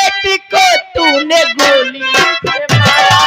बेटी को तूने गोली से मारा।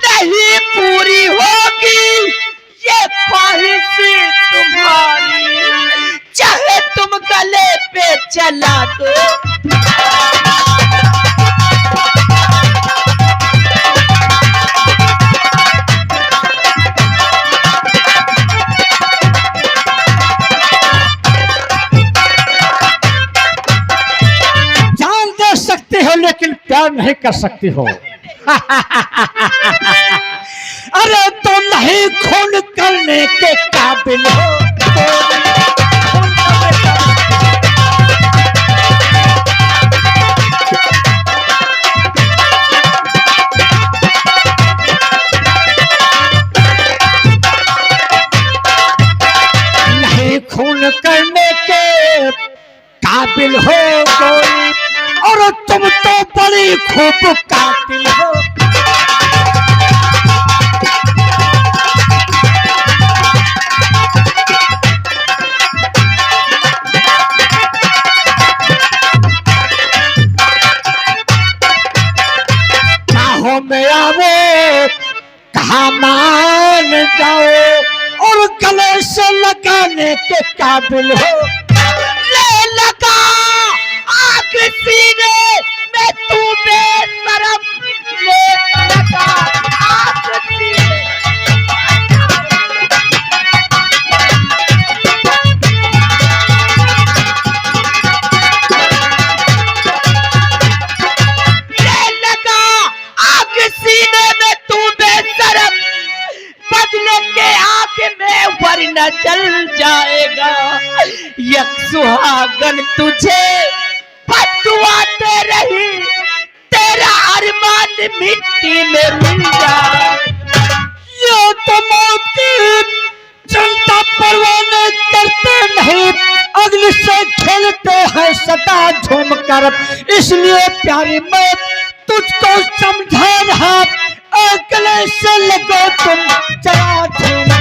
नहीं पूरी होगी ये ख्वाहिश तुम्हारी, चाहे तुम गले पे चला दो। जान दे सकती हो लेकिन प्यार नहीं कर सकती हो। अरे तो नहीं खून करने के काबिल हो। नहीं खून करने के काबिल हो कोई, और तुम तो बड़ी खूब कातिल हो। बाहों में आओ कहा मान जाओ, और गले से लगाने के काबिल हो। ले लगा आग सीने में तू बेशरम, ले लगा आग सीने। ले लगा आग सीने में तू बेशरम, बदले के आग में वरना जल जाएगा। एक सुहागन तुझे बदुआते रही, तेरा अरमान मिट्टी में मिल जाए। ये तो मौत की चिंता परवाह नहीं करते, नहीं अग्नि से खेलते हैं सदा झूम कर। इसलिए प्यारी मैं तुझको समझा रहा, गले से लगो तुम जरा झूम।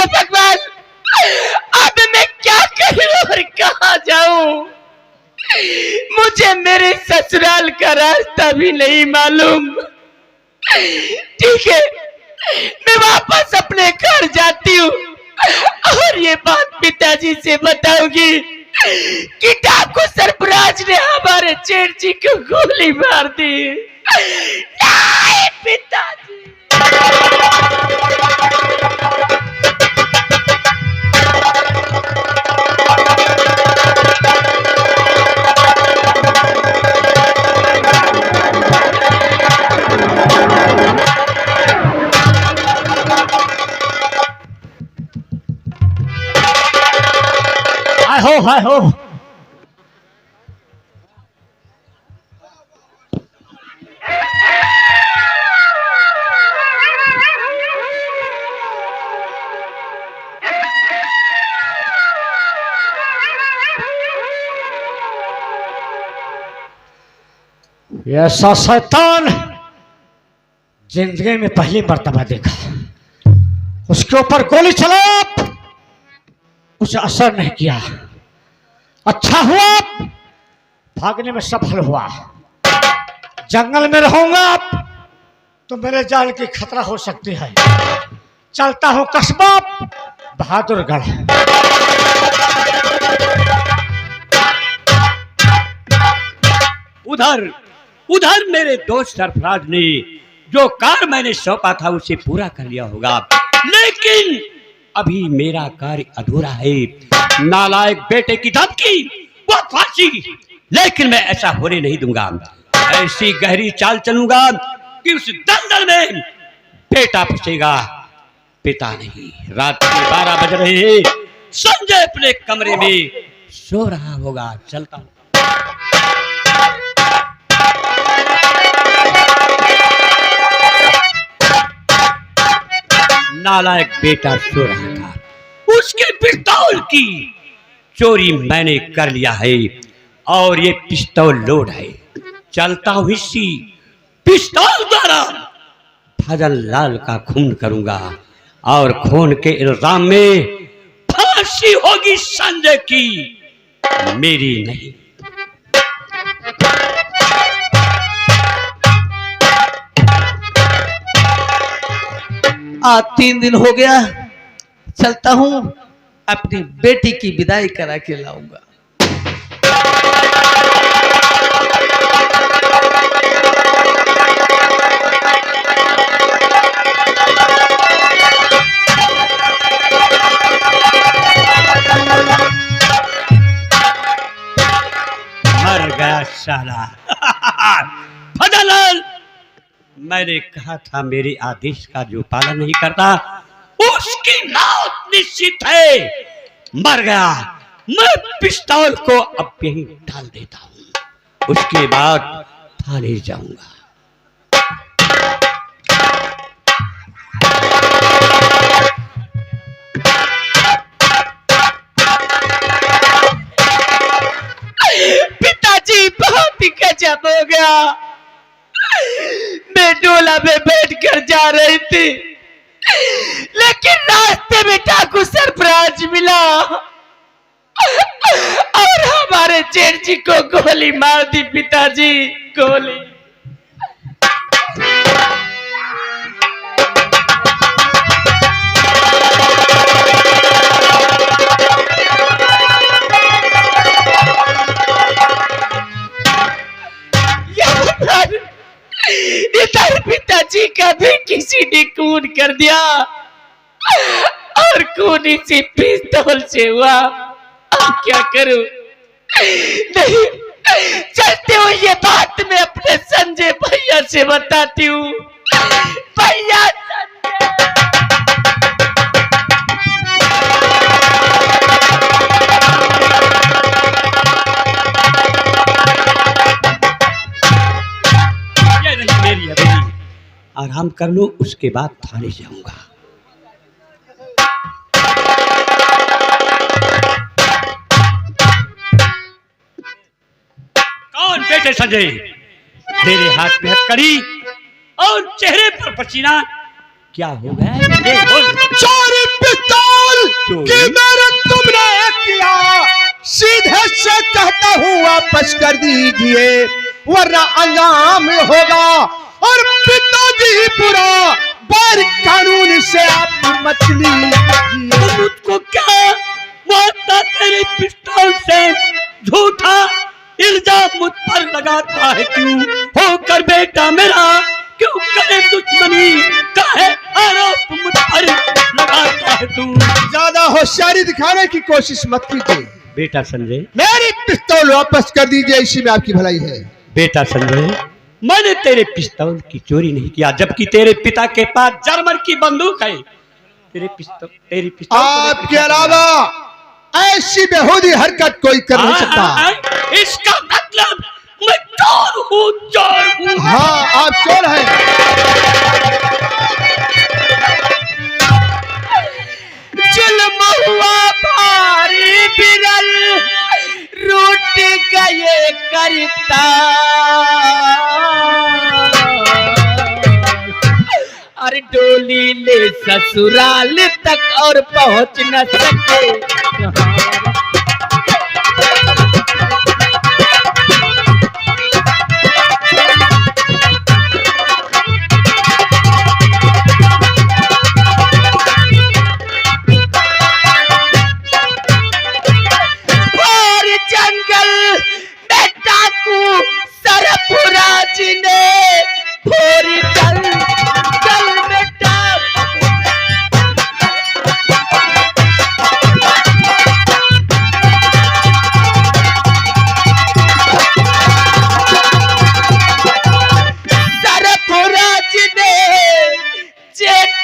भगवान, अब मैं क्या करूं और कहां जाऊं? मुझे मेरे ससुराल का रास्ता भी नहीं मालूम। ठीक है, मैं वापस अपने घर जाती हूँ और ये बात पिताजी से बताऊंगी कि डाकू सरफराज ने हमारे जेठ जी को गोली मार दी। नहीं पिताजी। हाय हो ऐसा शैतान जिंदगी में पहली मर्तबा देखा। उसके ऊपर गोली चला, कुछ असर नहीं किया। अच्छा हुआ भागने में सफल हुआ। जंगल में रहूंगा तो मेरे जान की खतरा हो सकती है। चलता हूं कस्बा बहादुरगढ़। उधर मेरे दोस्त सरफराज ने जो कार्य मैंने सौंपा था उसे पूरा कर लिया होगा, लेकिन अभी मेरा कार्य अधूरा है। नालायक बेटे की धमकी, वो फांसी, लेकिन मैं ऐसा होने नहीं दूंगा। ऐसी गहरी चाल चलूंगा कि उस दलदल में बेटा फंसेगा। पिता नहीं। रात के 12 बज रहे हैं। संजय अपने कमरे में सो रहा होगा। चलता हूं। नालायक बेटा सो रहा था, उसके पिस्तौल की चोरी मैंने कर लिया है और ये पिस्तौल लोड है। चलता हूं इसी पिस्तौल द्वारा फजल लाल का खून करूंगा और खून के इल्जाम में फांसी होगी संजय की, मेरी नहीं। आज 3 दिन हो गया, चलता हूं अपनी बेटी की विदाई करा के लाऊंगा। मर गया साला। फजल, मैंने कहा था मेरे आदेश का जो पालन नहीं करता उसकी मौत निश्चित है। मर गया। मैं पिस्तौल को अब यहीं डाल देता हूं, उसके बाद थाने जाऊंगा। पिताजी बहुत ही गजब हो गया। मैं डोला में बैठ कर जा रही थी, लेकिन रास्ते में डाकू सरफराज मिला और हमारे जेठ जी को गोली मार दी। पिताजी, गोली। इधर पिताजी का भी किसी ने खून कर दिया और खून इसी पिस्तौल से हुआ। अब क्या करूं? नहीं, चलते हुए ये बात मैं अपने संजय भैया से बताती हूँ। भैया मेरी हवेली, आराम कर लो, उसके बाद थाने जाऊंगा। कौन बेटे संजय? तेरे हाथ में हथकड़ी और चेहरे पर पसीना, क्या हो गया? चोरी पिस्तौल की मेरे तुमने किया, सीधे से कहता हूँ वापस कर दीजिए वरना अंजाम होगा और पिताजी पूरा बार कानून से आप मछली। मुझको क्या मारता? तेरे पिस्तौल से झूठा इल्जाम मुझ पर लगाता है क्यों? होकर बेटा मेरा क्यों करे दुश्मनी? काहे आरोप मुझ पर लगाता है तू? ज्यादा होशियारी दिखाने की कोशिश मत कीजिए। बेटा संजय, मेरी पिस्तौल वापस कर दीजिए, इसी में आपकी भलाई है। बेटा संजय, मैंने तेरे पिस्तौल की चोरी नहीं किया, जबकि तेरे पिता के पास जर्मन की बंदूक है। तेरी पिस्तौल आपके अलावा ऐसी बेहूदी हरकत कोई कर नहीं सकता। इसका मतलब मैं चोर हूँ, चोर हूँ। हाँ, आप चोर हैं। जुल्म हुआ भारी बिरल, रूठ गए करता। अरे डोली ले ससुराल तक और पहुंच न सके।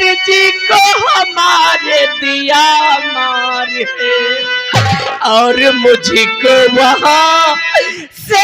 जी को हमारे दिया मारे और मुझको वहां से